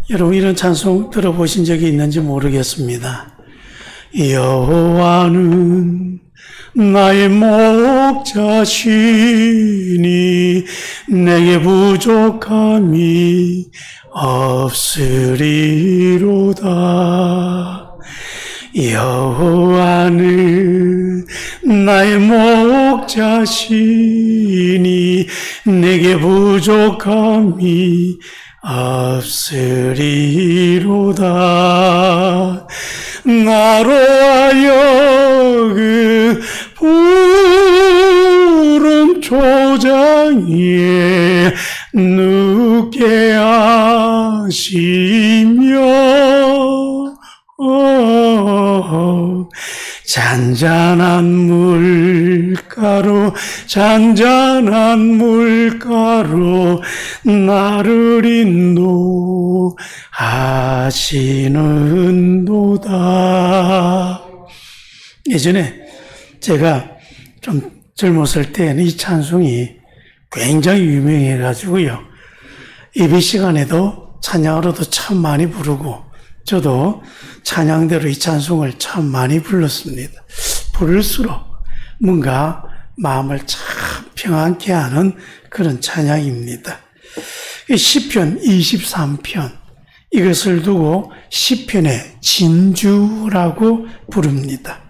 여러분 이런 찬송 들어보신 적이 있는지 모르겠습니다. 여호와는 나의 목자시니 내게 부족함이 없으리로다. 여호와는 나의 목자시니 내게 부족함이 없으리로다. 나로 하여금 푸른 초장에 눕게 하시며 잔잔한 물가로 나를 인도하시는도다. 예전에 제가 좀 젊었을 때는 이 찬송이 굉장히 유명해가지고요, 예배 시간에도 찬양으로도 참 많이 부르고, 저도 찬양대로 이 찬송을 참 많이 불렀습니다. 부를수록 뭔가 마음을 참 평안케 하는 그런 찬양입니다. 시편 23편, 이것을 두고 시편의 진주라고 부릅니다.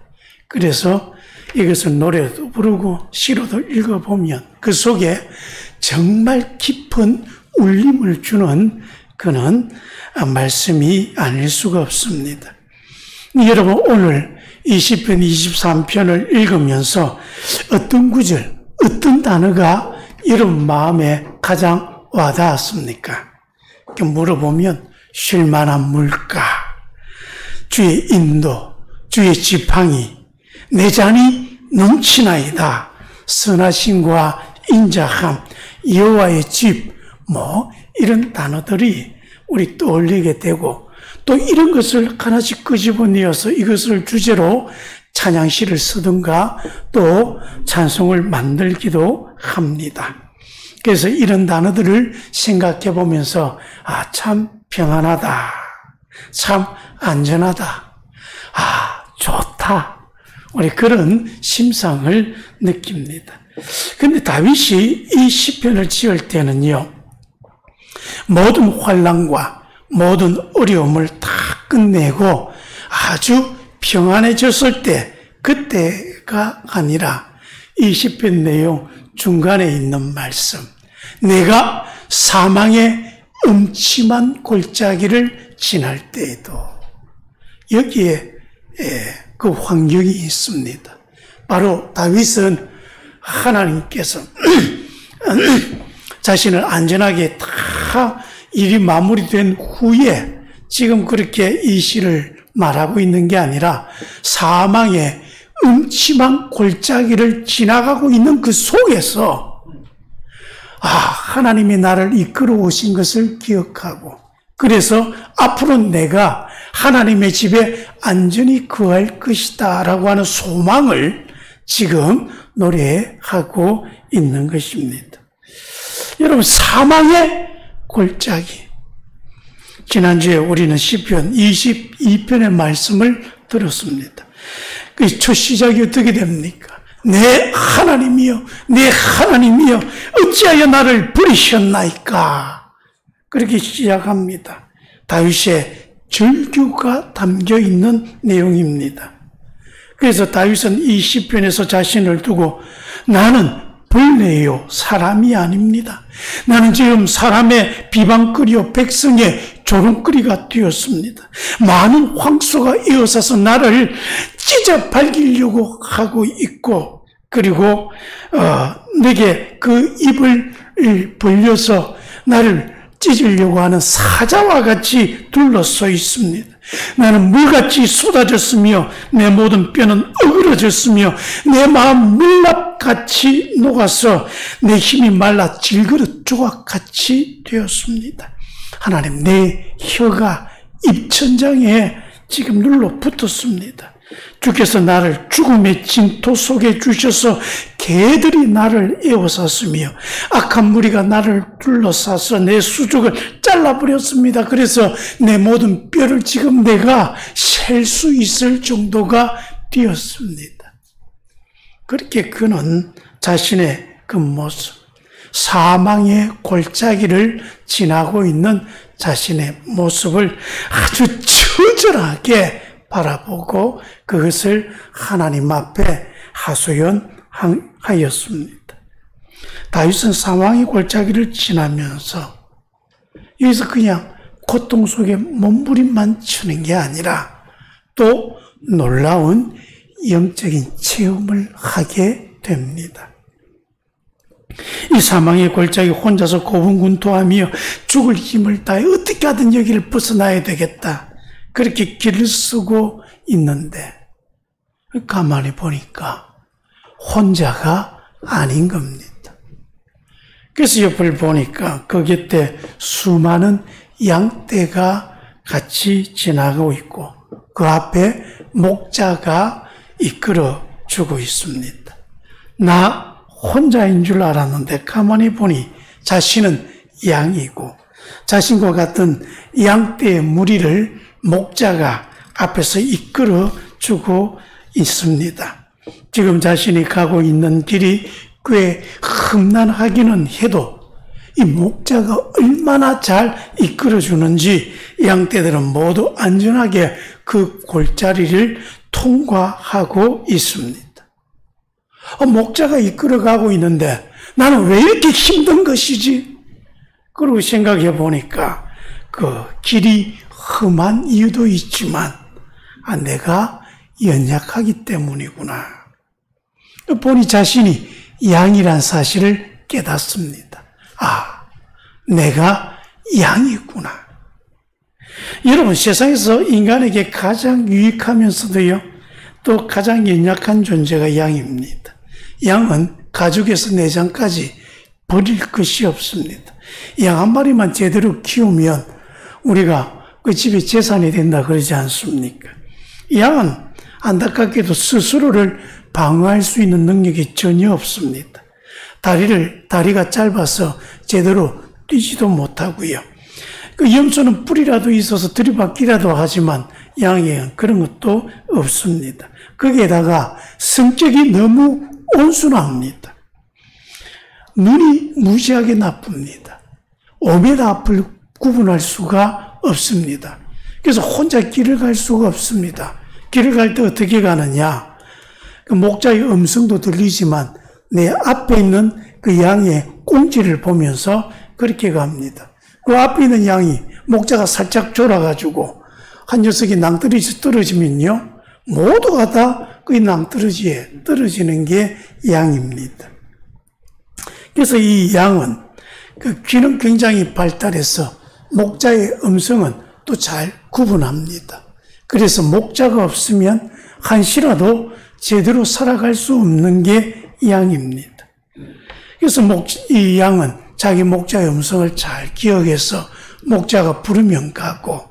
그래서 이것을 노래도 부르고 시로도 읽어보면 그 속에 정말 깊은 울림을 주는 그런 말씀이 아닐 수가 없습니다. 여러분, 오늘 이 시편 23편을 읽으면서 어떤 구절, 어떤 단어가 여러분 마음에 가장 와닿았습니까? 이렇게 물어보면 쉴만한 물가, 주의 인도, 주의 지팡이, 내 잔이 넘치나이다, 선하심과 인자함, 여호와의 집, 이런 단어들이 우리 떠올리게 되고, 또 이런 것을 하나씩 끄집어내어서 이것을 주제로 찬양시를 쓰든가 또 찬송을 만들기도 합니다. 그래서 이런 단어들을 생각해 보면서 참 평안하다, 참 안전하다, 좋다, 우리 그런 심상을 느낍니다. 근데 다윗이 이 시편을 지을 때는요, 모든 환난과 모든 어려움을 다 끝내고 아주 평안해졌을 때, 그때가 아니라 이 시편 내용 중간에 있는 말씀, 내가 사망의 음침한 골짜기를 지날 때에도, 여기에 그 환경이 있습니다. 바로 다윗은 하나님께서 자신을 안전하게 다 일이 마무리된 후에 지금 그렇게 이 시를 말하고 있는 게 아니라 사망의 음침한 골짜기를 지나가고 있는 그 속에서 하나님이 나를 이끌어 오신 것을 기억하고, 그래서 앞으로 내가 하나님의 집에 안전히 거할 것이다 라고 하는 소망을 지금 노래하고 있는 것입니다. 여러분, 사망의 골짜기, 지난주에 우리는 시편 22편의 말씀을 들었습니다. 그 첫 시작이 어떻게 됩니까? 내 하나님이여, 내 하나님이여, 어찌하여 나를 버리셨나이까? 그렇게 시작합니다. 다윗의 절규가 담겨 있는 내용입니다. 그래서 다윗은 이 시편에서 자신을 두고 나는 벌레요 사람이 아닙니다. 나는 지금 사람의 비방거리요 백성의 조롱거리가 되었습니다. 많은 황소가 에워싸서 나를 찢어 발기려고 하고 있고, 그리고 내게 그 입을 벌려서 나를 찢으려고 하는 사자와 같이 둘러서 있습니다. 나는 물같이 쏟아졌으며 내 모든 뼈는 어그러졌으며 내 마음 밀랍같이 녹아서 내 힘이 말라 질그릇 조각같이 되었습니다. 하나님, 내 혀가 입천장에 지금 눌러 붙었습니다. 주께서 나를 죽음의 진토 속에 주셔서 개들이 나를 에워쌌으며 악한 무리가 나를 둘러싸서 내 수족을 잘라버렸습니다. 그래서 내 모든 뼈를 지금 내가 셀 수 있을 정도가 되었습니다. 그렇게 그는 자신의 그 모습, 사망의 골짜기를 지나고 있는 자신의 모습을 아주 처절하게 바라보고 그것을 하나님 앞에 하소연하였습니다. 다윗은 사망의 골짜기를 지나면서 여기서 그냥 고통 속에 몸부림만 치는 게 아니라 또 놀라운 영적인 체험을 하게 됩니다. 이 사망의 골짜기 혼자서 고분군토하며 죽을 힘을 다해 어떻게 하든 여기를 벗어나야 되겠다. 그렇게 길을 쓰고 있는데 가만히 보니까 혼자가 아닌 겁니다. 그래서 옆을 보니까 그 곁에 수많은 양떼가 같이 지나가고 있고 그 앞에 목자가 이끌어 주고 있습니다. 나 혼자인 줄 알았는데 가만히 보니 자신은 양이고 자신과 같은 양떼의 무리를 목자가 앞에서 이끌어 주고 있습니다. 지금 자신이 가고 있는 길이 꽤 험난하기는 해도 이 목자가 얼마나 잘 이끌어 주는지 양떼들은 모두 안전하게 그 골짜기를 통과하고 있습니다. 목자가 이끌어가고 있는데 나는 왜 이렇게 힘든 것이지? 그러고 생각해 보니까 그 길이 험한 이유도 있지만 내가 연약하기 때문이구나. 보니 자신이 양이란 사실을 깨닫습니다. 내가 양이구나. 여러분, 세상에서 인간에게 가장 유익하면서도요, 또 가장 연약한 존재가 양입니다. 양은 가죽에서 내장까지 버릴 것이 없습니다. 양 한 마리만 제대로 키우면 우리가 그 집이 재산이 된다 그러지 않습니까? 양은 안타깝게도 스스로를 방어할 수 있는 능력이 전혀 없습니다. 다리가 짧아서 제대로 뛰지도 못하고요. 그 염소는 뿔이라도 있어서 들이받기라도 하지만 양에는 그런 것도 없습니다. 거기에다가 성격이 너무 온순합니다. 눈이 무지하게 나쁩니다. 오매나 앞을 구분할 수가 없습니다. 그래서 혼자 길을 갈 수가 없습니다. 길을 갈 때 어떻게 가느냐? 그 목자의 음성도 들리지만 내 앞에 있는 그 양의 꽁지를 보면서 그렇게 갑니다. 그 앞에 있는 양이 목자가 살짝 졸아가지고 한 녀석이 낭떠러지 떨어지면요, 모두가 다 그 낭떠러지에 떨어지는 게 양입니다. 그래서 이 양은 그 귀는 굉장히 발달해서 목자의 음성은 또 잘 구분합니다. 그래서 목자가 없으면 한시라도 제대로 살아갈 수 없는 게 양입니다. 그래서 이 양은 자기 목자의 음성을 잘 기억해서 목자가 부르면 가고,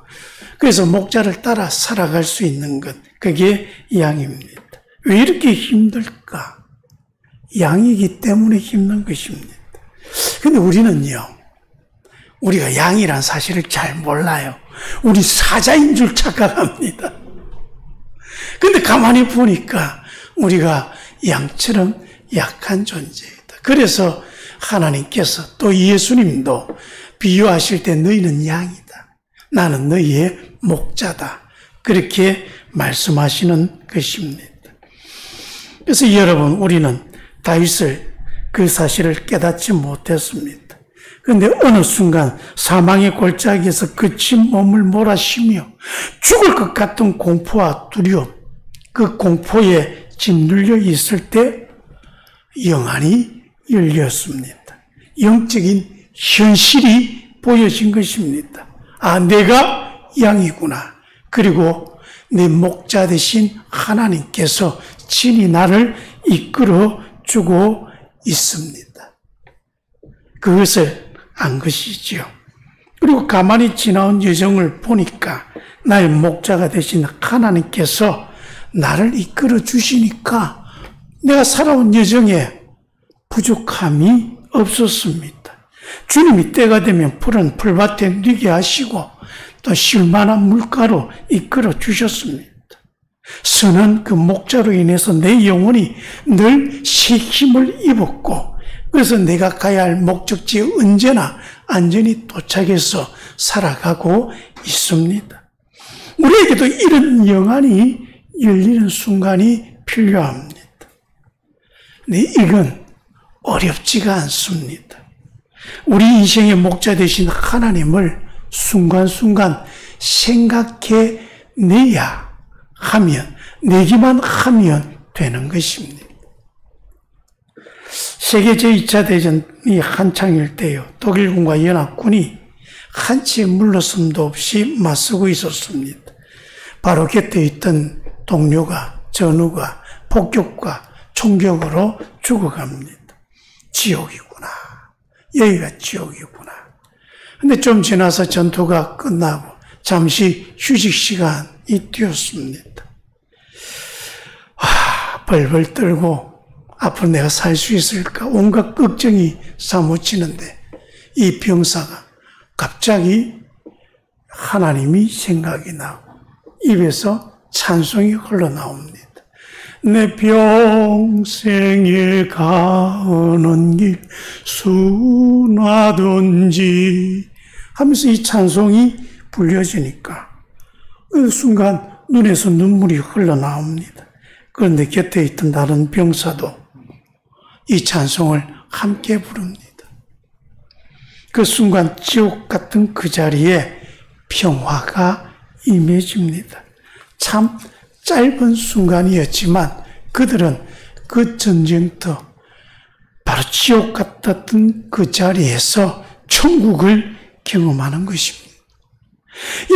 그래서 목자를 따라 살아갈 수 있는 것, 그게 양입니다. 왜 이렇게 힘들까? 양이기 때문에 힘든 것입니다. 근데 우리는요, 우리가 양이란 사실을 잘 몰라요. 우리 사자인 줄 착각합니다. 근데 가만히 보니까 우리가 양처럼 약한 존재이다. 그래서 하나님께서 또 예수님도 비유하실 때 너희는 양이다. 나는 너희의 목자다. 그렇게 말씀하시는 것입니다. 그래서 여러분, 우리는 다윗을 그 사실을 깨닫지 못했습니다. 그런데 어느 순간 사망의 골짜기에서 그친 몸을 몰아쉬며 죽을 것 같은 공포와 두려움, 그 공포에 짓눌려 있을 때 영안이 열렸습니다. 영적인 현실이 보여진 것입니다. 내가 양이구나. 그리고 내 목자 되신 하나님께서 친히 나를 이끌어 주고 있습니다. 그것을 안 것이지요. 그리고 가만히 지나온 여정을 보니까 나의 목자가 되신 하나님께서 나를 이끌어 주시니까 내가 살아온 여정에 부족함이 없었습니다. 주님이 때가 되면 푸른 풀밭에 누게 하시고 또 쉴만한 물가로 이끌어 주셨습니다. 선한 그 목자로 인해서 내 영혼이 늘 새 힘을 입었고, 그래서 내가 가야 할 목적지에 언제나 안전히 도착해서 살아가고 있습니다. 우리에게도 이런 영안이 열리는 순간이 필요합니다. 네, 이건 어렵지가 않습니다. 우리 인생의 목자 되신 하나님을 순간순간 생각해내야 하면, 내기만 하면 되는 것입니다. 세계 제2차 대전이 한창일 때요, 독일군과 연합군이 한치의 물러섬도 없이 맞서고 있었습니다. 바로 곁에 있던 동료가, 전우가 폭격과 총격으로 죽어갑니다. 지옥이구나. 여기가 지옥이구나. 근데 좀 지나서 전투가 끝나고 잠시 휴식 시간이 되었습니다. 벌벌 떨고 앞으로 내가 살 수 있을까? 온갖 걱정이 사무치는데 이 병사가 갑자기 하나님이 생각이 나고 입에서 찬송이 흘러나옵니다. 내 평생에 가는 길 순하던지 하면서 이 찬송이 불려지니까 그 순간 눈에서 눈물이 흘러나옵니다. 그런데 곁에 있던 다른 병사도 이 찬송을 함께 부릅니다. 그 순간 지옥 같은 그 자리에 평화가 임해집니다. 참 짧은 순간이었지만 그들은 그 전쟁터, 바로 지옥 같았던 그 자리에서 천국을 경험하는 것입니다.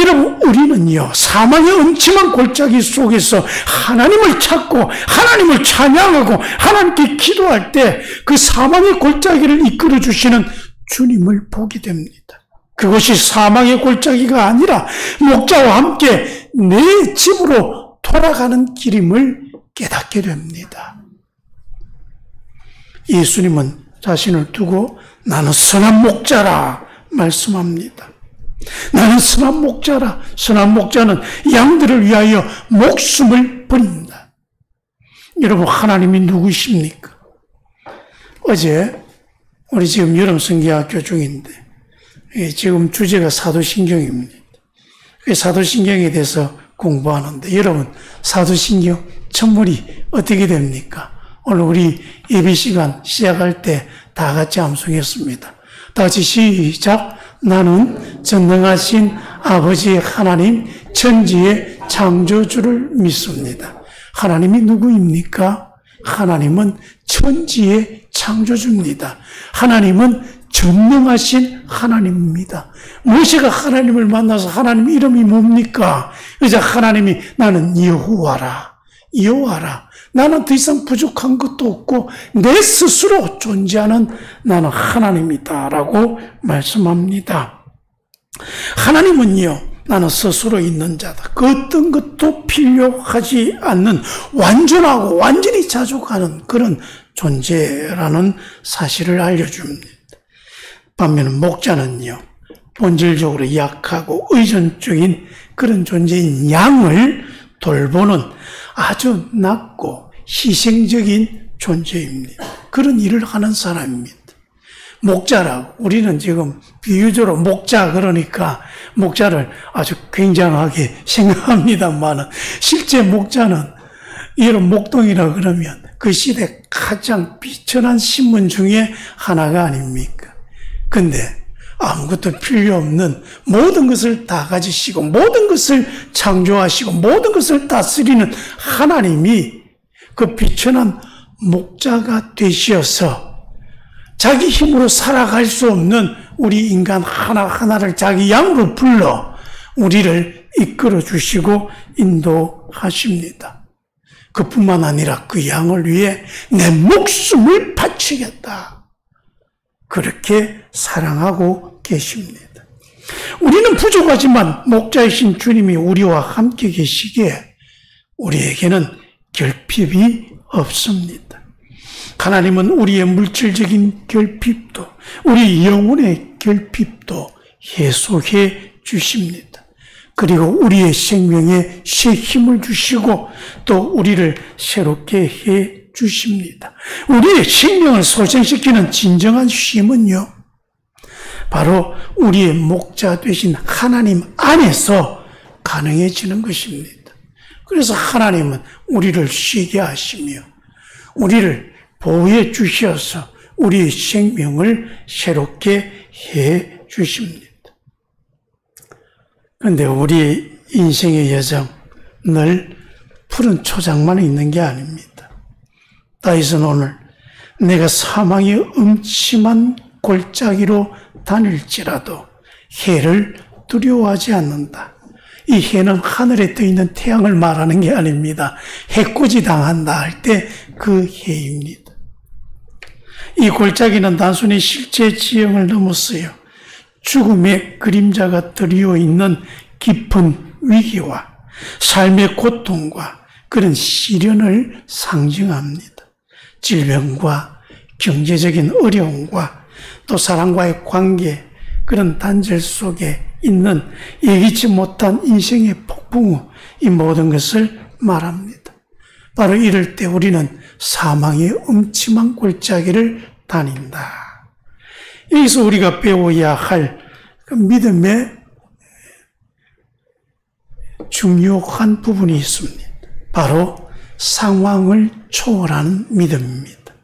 여러분, 우리는요, 사망의 음침한 골짜기 속에서 하나님을 찾고 하나님을 찬양하고 하나님께 기도할 때 그 사망의 골짜기를 이끌어 주시는 주님을 보게 됩니다. 그것이 사망의 골짜기가 아니라 목자와 함께 내 집으로 돌아가는 길임을 깨닫게 됩니다. 예수님은 자신을 두고 나는 선한 목자라 말씀합니다. 나는 선한 목자라. 선한 목자는 양들을 위하여 목숨을 버립니다. 여러분, 하나님이 누구십니까? 어제 우리 지금 여름 성경학교 중인데 지금 주제가 사도신경입니다. 사도신경에 대해서 공부하는데 여러분, 사도신경 첫물이 어떻게 됩니까? 오늘 우리 예배 시간 시작할 때 다 같이 암송했습니다. 다 같이 시작. 나는 전능하신 아버지 하나님 천지의 창조주를 믿습니다. 하나님이 누구입니까? 하나님은 천지의 창조주입니다. 하나님은 전능하신 하나님입니다. 모세가 하나님을 만나서 하나님 이름이 뭡니까? 그래서 하나님이 나는 여호와라. 여호와라. 나는 더 이상 부족한 것도 없고 내 스스로 존재하는 나는 하나님이다 라고 말씀합니다. 하나님은요, 나는 스스로 있는 자다. 그 어떤 것도 필요하지 않는 완전하고 완전히 자족하는 그런 존재라는 사실을 알려줍니다. 반면 목자는요, 본질적으로 약하고 의존적인 그런 존재인 양을 돌보는 아주 낮고 희생적인 존재입니다. 그런 일을 하는 사람입니다. 목자라고, 우리는 지금 비유적으로 목자 그러니까 목자를 아주 굉장하게 생각합니다만 실제 목자는 이런 목동이라 그러면 그 시대 가장 비천한 신분 중에 하나가 아닙니까? 근데 아무것도 필요 없는 모든 것을 다 가지시고 모든 것을 창조하시고 모든 것을 다스리는 하나님이 그 비천한 목자가 되시어서 자기 힘으로 살아갈 수 없는 우리 인간 하나하나를 자기 양으로 불러 우리를 이끌어 주시고 인도하십니다. 그뿐만 아니라 그 양을 위해 내 목숨을 바치겠다. 그렇게 사랑하고 계십니다. 우리는 부족하지만 목자이신 주님이 우리와 함께 계시기에 우리에게는 결핍이 없습니다. 하나님은 우리의 물질적인 결핍도, 우리 영혼의 결핍도 해소해 주십니다. 그리고 우리의 생명에 새 힘을 주시고 또 우리를 새롭게 해 주십니다. 우리의 생명을 소생시키는 진정한 쉼은요, 바로 우리의 목자 되신 하나님 안에서 가능해지는 것입니다. 그래서 하나님은 우리를 쉬게 하시며 우리를 보호해 주셔서 우리의 생명을 새롭게 해 주십니다. 그런데 우리 인생의 여정 늘 푸른 초장만 있는 게 아닙니다. 다윗은 오늘 내가 사망의 음침한 골짜기로 다닐지라도 해를 두려워하지 않는다. 이 해는 하늘에 떠 있는 태양을 말하는 게 아닙니다. 해코지 당한다 할 때 그 해입니다. 이 골짜기는 단순히 실제 지형을 넘었어요. 죽음의 그림자가 드리워 있는 깊은 위기와 삶의 고통과 그런 시련을 상징합니다. 질병과 경제적인 어려움과 또 사람과의 관계, 그런 단절 속에 있는 예기치 못한 인생의 폭풍 후 이 모든 것을 말합니다. 바로 이럴 때 우리는 사망의 음침한 골짜기를 다닌다. 여기서 우리가 배워야 할 그 믿음의 중요한 부분이 있습니다. 바로 상황을 초월하는 믿음입니다.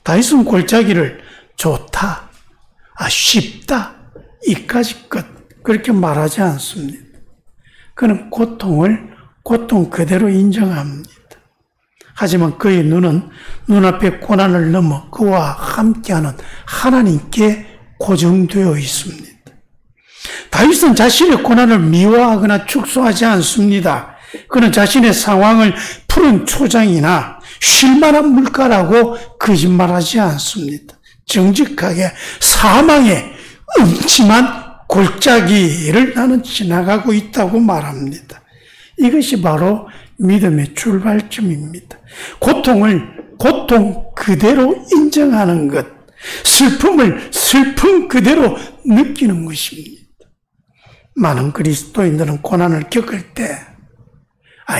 다윗은 골짜기를 좋다, 쉽다, 이까지 것 그렇게 말하지 않습니다. 그는 고통을 고통 그대로 인정합니다. 하지만 그의 눈은 눈앞의 고난을 넘어 그와 함께하는 하나님께 고정되어 있습니다. 다윗은 자신의 고난을 미워하거나 축소하지 않습니다. 그는 자신의 상황을 푸른 초장이나 쉴만한 물가라고 거짓말하지 않습니다. 정직하게 사망의 음침한 골짜기를 나는 지나가고 있다고 말합니다. 이것이 바로 믿음의 출발점입니다. 고통을 고통 그대로 인정하는 것, 슬픔을 슬픔 그대로 느끼는 것입니다. 많은 그리스도인들은 고난을 겪을 때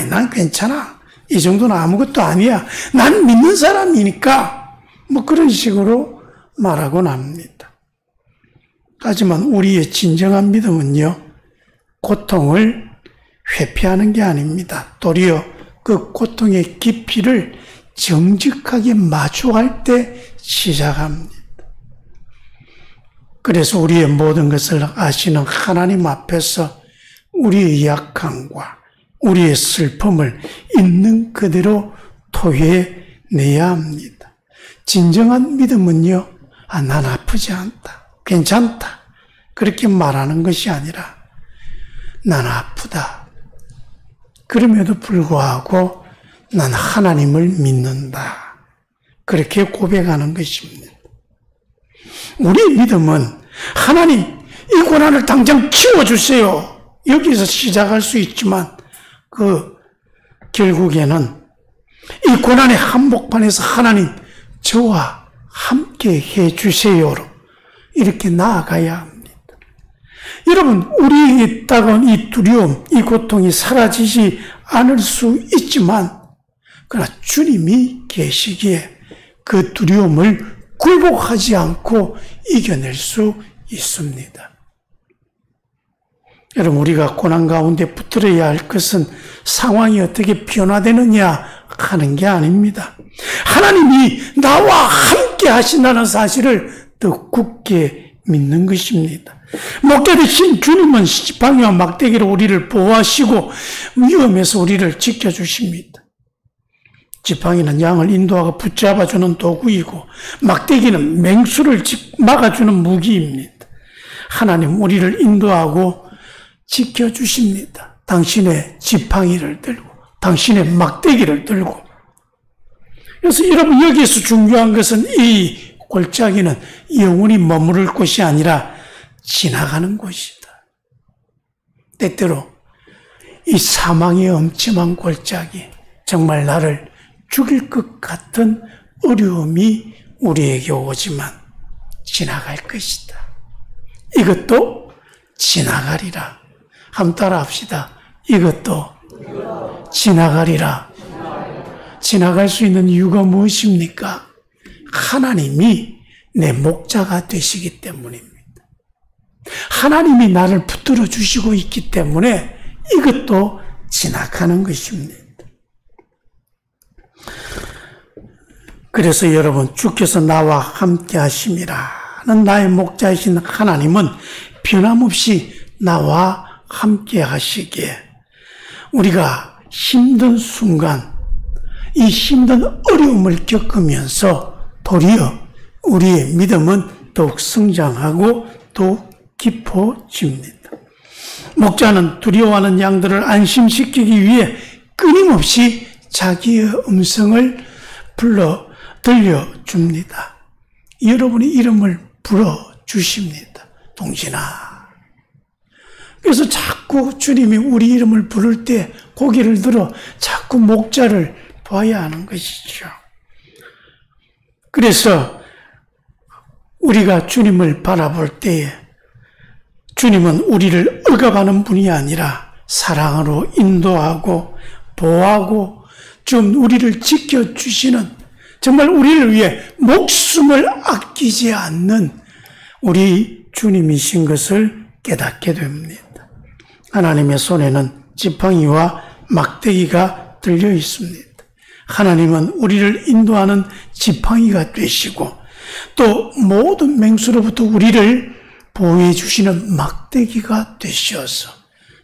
난 괜찮아, 이 정도는 아무것도 아니야, 난 믿는 사람이니까 뭐 그런 식으로 말하곤 합니다. 하지만 우리의 진정한 믿음은요, 고통을 회피하는 게 아닙니다. 도리어 그 고통의 깊이를 정직하게 마주할 때 시작합니다. 그래서 우리의 모든 것을 아시는 하나님 앞에서 우리의 약함과 우리의 슬픔을 있는 그대로 토해내야 합니다. 진정한 믿음은요, 난 아프지 않다, 괜찮다 그렇게 말하는 것이 아니라 난 아프다, 그럼에도 불구하고 난 하나님을 믿는다, 그렇게 고백하는 것입니다. 우리의 믿음은 하나님 이 고난을 당장 치워주세요, 여기서 시작할 수 있지만 결국에는 이 고난의 한복판에서 하나님 저와 함께 해주세요로 이렇게 나아가야 합니다. 여러분, 우리에게 다가온 이 두려움, 이 고통이 사라지지 않을 수 있지만 그러나 주님이 계시기에 그 두려움을 굴복하지 않고 이겨낼 수 있습니다. 여러분, 우리가 고난 가운데 붙들어야 할 것은 상황이 어떻게 변화되느냐 하는 게 아닙니다. 하나님이 나와 함께 하신다는 사실을 더 굳게 믿는 것입니다. 목자 되신 주님은 지팡이와 막대기로 우리를 보호하시고 위험에서 우리를 지켜주십니다. 지팡이는 양을 인도하고 붙잡아주는 도구이고 막대기는 맹수를 막아주는 무기입니다. 하나님 우리를 인도하고 지켜주십니다. 당신의 지팡이를 들고 당신의 막대기를 들고. 그래서 여러분, 여기에서 중요한 것은 이 골짜기는 영원히 머무를 곳이 아니라 지나가는 곳이다. 때때로 이 사망의 엄침한 골짜기, 정말 나를 죽일 것 같은 어려움이 우리에게 오지만 지나갈 것이다. 이것도 지나가리라. 한번 따라 합시다. 이것도 지나가리라. 지나갈 수 있는 이유가 무엇입니까? 하나님이 내 목자가 되시기 때문입니다. 하나님이 나를 붙들어 주시고 있기 때문에 이것도 지나가는 것입니다. 그래서 여러분, 주께서 나와 함께 하심이라는 나의 목자이신 하나님은 변함없이 나와 함께 하시기에 우리가 힘든 순간, 이 힘든 어려움을 겪으면서 도리어 우리의 믿음은 더욱 성장하고 더욱 깊어집니다. 목자는 두려워하는 양들을 안심시키기 위해 끊임없이 자기의 음성을 들려줍니다. 여러분의 이름을 불러주십니다. 동진아. 그래서 자꾸 주님이 우리 이름을 부를 때 고개를 들어 자꾸 목자를 봐야 하는 것이죠. 그래서 우리가 주님을 바라볼 때에 주님은 우리를 억압하는 분이 아니라 사랑으로 인도하고 보호하고 좀 우리를 지켜주시는, 정말 우리를 위해 목숨을 아끼지 않는 우리 주님이신 것을 깨닫게 됩니다. 하나님의 손에는 지팡이와 막대기가 들려 있습니다. 하나님은 우리를 인도하는 지팡이가 되시고 또 모든 맹수로부터 우리를 보호해 주시는 막대기가 되셔서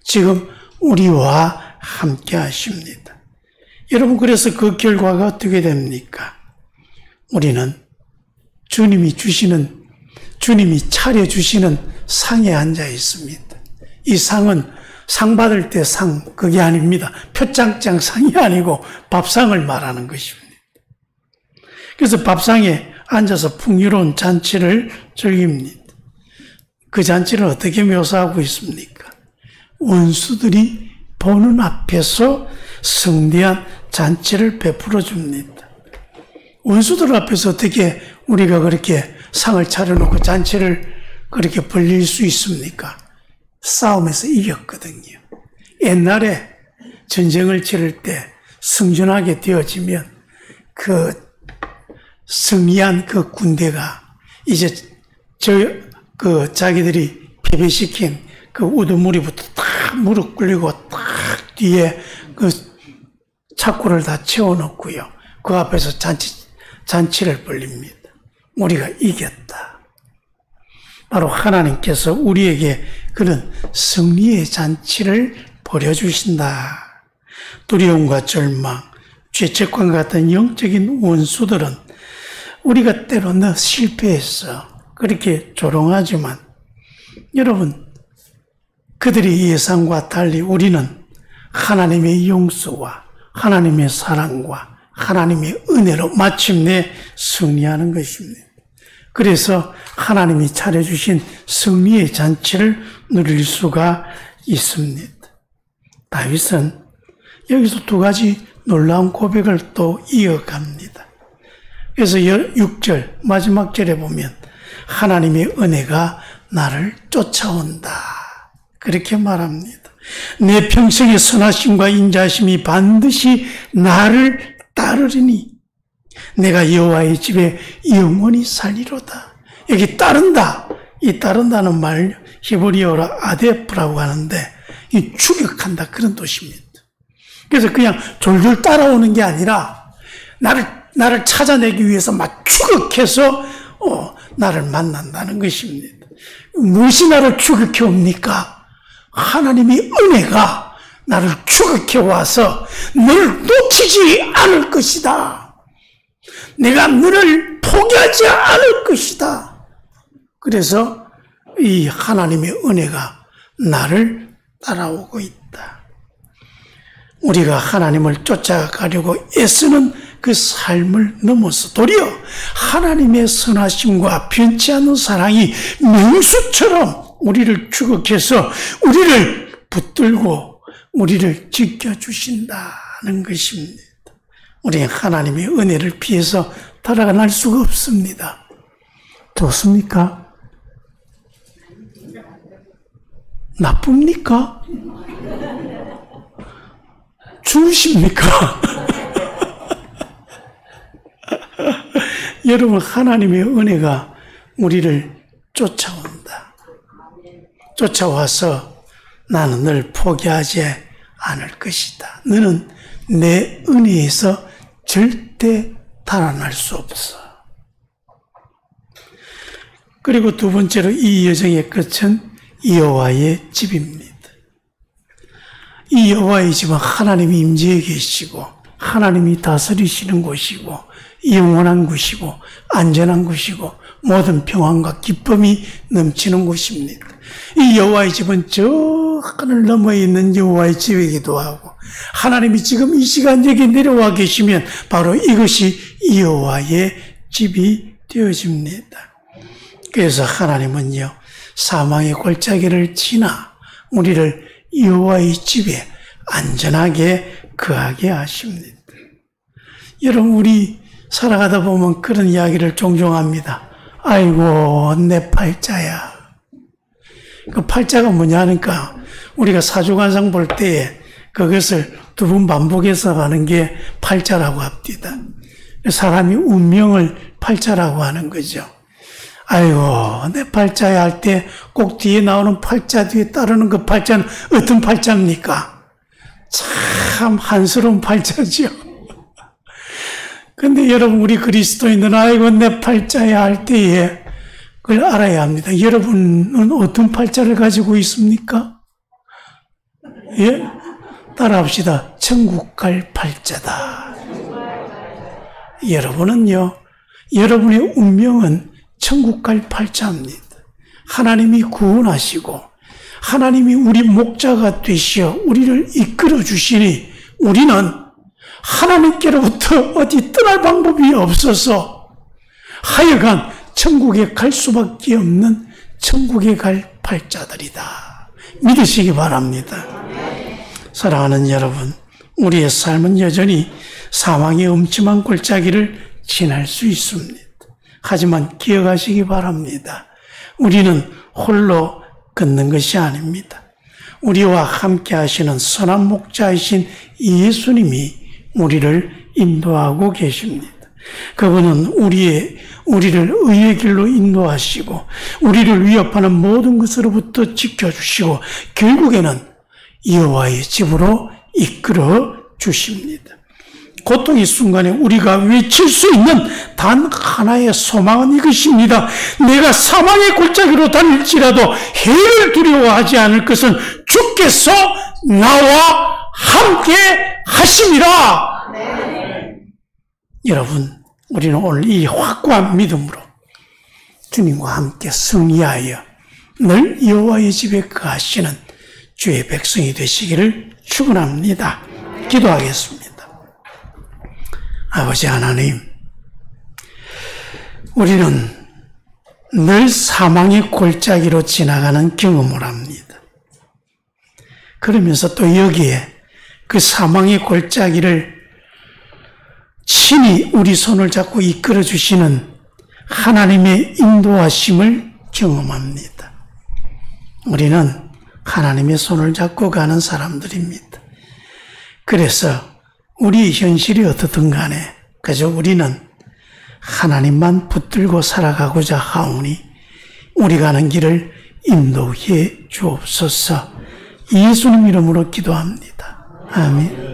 지금 우리와 함께 하십니다. 여러분, 그래서 그 결과가 어떻게 됩니까? 우리는 주님이 차려주시는 상에 앉아 있습니다. 이 상은 상 받을 때 상, 그게 아닙니다. 표창장 상이 아니고 밥상을 말하는 것입니다. 그래서 밥상에 앉아서 풍요로운 잔치를 즐깁니다. 그 잔치를 어떻게 묘사하고 있습니까? 원수들이 보는 앞에서 성대한 잔치를 베풀어 줍니다. 원수들 앞에서 어떻게 우리가 그렇게 상을 차려놓고 잔치를 그렇게 벌릴 수 있습니까? 싸움에서 이겼거든요. 옛날에 전쟁을 치를 때 승전하게 되어지면 그 승리한 그 군대가 이제 자기들이 패배시킨 그 우두머리부터 딱 무릎 꿇리고 딱 뒤에 그 차고를 다 채워놓고요. 그 앞에서 잔치를 벌립니다. 우리가 이겼다. 바로 하나님께서 우리에게 그런 승리의 잔치를 벌여주신다. 두려움과 절망, 죄책감 같은 영적인 원수들은 우리가 때로는 실패했어. 그렇게 조롱하지만 여러분, 그들의 예상과 달리 우리는 하나님의 용서와 하나님의 사랑과 하나님의 은혜로 마침내 승리하는 것입니다. 그래서 하나님이 차려주신 승리의 잔치를 누릴 수가 있습니다. 다윗은 여기서 두 가지 놀라운 고백을 또 이어갑니다. 그래서 6절 마지막 절에 보면 하나님의 은혜가 나를 쫓아온다. 그렇게 말합니다. 내 평생의 선하심과 인자하심이 반드시 나를 따르리니 내가 여호와의 집에 영원히 살리로다. 여기 따른다. 이 따른다는 말 히브리어로 아데프라고 하는데 이 추격한다 그런 뜻입니다. 그래서 그냥 졸졸 따라오는 게 아니라 나를 찾아내기 위해서 막 추격해서 나를 만난다는 것입니다. 무엇이 나를 추격해 옵니까? 하나님의 은혜가 나를 추격해 와서 너를 놓치지 않을 것이다. 내가 너를 포기하지 않을 것이다. 그래서 이 하나님의 은혜가 나를 따라오고 있다. 우리가 하나님을 쫓아가려고 애쓰는 그 삶을 넘어서 도리어 하나님의 선하심과 변치 않는 사랑이 맹수처럼 우리를 추격해서 우리를 붙들고 우리를 지켜주신다는 것입니다. 우리는 하나님의 은혜를 피해서 달아날 수가 없습니다. 좋습니까? 나쁩니까? 좋으십니까? 여러분, 하나님의 은혜가 우리를 쫓아온다. 쫓아와서 나는 널 포기하지 않을 것이다. 너는 내 은혜에서 절대 달아날 수 없어. 그리고 두 번째로 이 여정의 끝은 여호와의 집입니다. 이 여호와의 집은 하나님이 임재해 계시고 하나님이 다스리시는 곳이고 영원한 곳이고 안전한 곳이고 모든 평안과 기쁨이 넘치는 곳입니다. 이 여호와의 집은 저 하늘 너머에 있는 여호와의 집이기도 하고 하나님이 지금 이 시간 여기 내려와 계시면 바로 이것이 여호와의 집이 되어집니다. 그래서 하나님은요, 사망의 골짜기를 지나 우리를 여호와의 집에 안전하게 거하게 하십니다. 여러분, 우리 살아가다 보면 그런 이야기를 종종 합니다. 아이고, 내 팔자야. 그 팔자가 뭐냐 하니까 우리가 사주관상 볼 때에 그것을 두 번 반복해서 가는 게 팔자라고 합니다. 사람이 운명을 팔자라고 하는 거죠. 아이고, 내 팔자야 할 때 꼭 뒤에 나오는 팔자 뒤에 따르는 그 팔자는 어떤 팔자입니까? 참 한스러운 팔자죠. 근데 여러분, 우리 그리스도인들은 아이고, 내 팔자야 할 때에 그걸 알아야 합니다. 여러분은 어떤 팔자를 가지고 있습니까? 예? 따라합시다. 천국 갈 팔자다. 여러분은요, 여러분의 운명은 천국 갈 팔자입니다. 하나님이 구원하시고 하나님이 우리 목자가 되시어 우리를 이끌어 주시니 우리는 하나님께로부터 어디 떠날 방법이 없어서 하여간 천국에 갈 수밖에 없는 천국에 갈 팔자들이다. 믿으시기 바랍니다. 사랑하는 여러분, 우리의 삶은 여전히 사망의 음침한 골짜기를 지날 수 있습니다. 하지만 기억하시기 바랍니다. 우리는 홀로 걷는 것이 아닙니다. 우리와 함께 하시는 선한 목자이신 예수님이 우리를 인도하고 계십니다. 그분은 우리를 의의 길로 인도하시고 우리를 위협하는 모든 것으로부터 지켜주시고 결국에는 여호와의 집으로 이끌어 주십니다. 고통의 순간에 우리가 외칠 수 있는 단 하나의 소망은 이것입니다. 내가 사망의 골짜기로 다닐지라도 해를 두려워하지 않을 것은 주께서 나와 함께 하심이라. 여러분, 우리는 오늘 이 확고한 믿음으로 주님과 함께 승리하여 늘 여호와의 집에 거하시는 주의 백성이 되시기를 축원합니다. 기도하겠습니다. 아버지 하나님, 우리는 늘 사망의 골짜기로 지나가는 경험을 합니다. 그러면서 또 여기에 그 사망의 골짜기를 친히 우리 손을 잡고 이끌어 주시는 하나님의 인도하심을 경험합니다. 우리는 하나님의 손을 잡고 가는 사람들입니다. 그래서 우리 현실이 어떻든 간에 그저 우리는 하나님만 붙들고 살아가고자 하오니 우리 가는 길을 인도해 주옵소서. 예수님 이름으로 기도합니다. 아멘.